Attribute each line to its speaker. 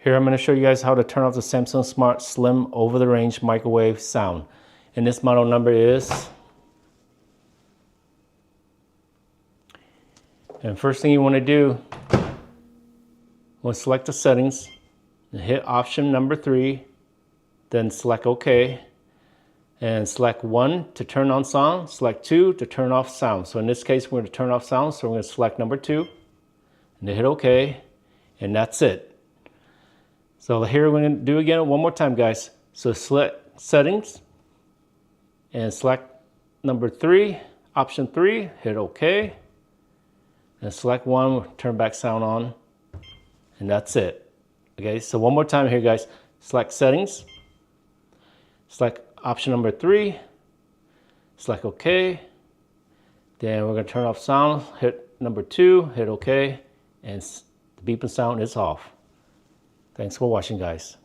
Speaker 1: Here I'm going to show you guys how to turn off the Samsung Smart Slim over-the-range microwave sound. And this model number is... And first thing you want to do, we'll select the settings and hit option number 3, then select OK, and select 1 to turn on sound, select 2 to turn off sound. So in this case we're going to turn off sound, so we're going to select number 2 and then hit OK, and that's it. So here we're going to do again one more time, guys. So select settings and select number 3, option 3, hit OK, and select 1, turn back sound on, and that's it. Okay, so one more time here, guys. Select settings, select option number 3, select OK, then we're going to turn off sound, hit number 2, hit OK, and the beeping sound is off. Thanks for watching, guys.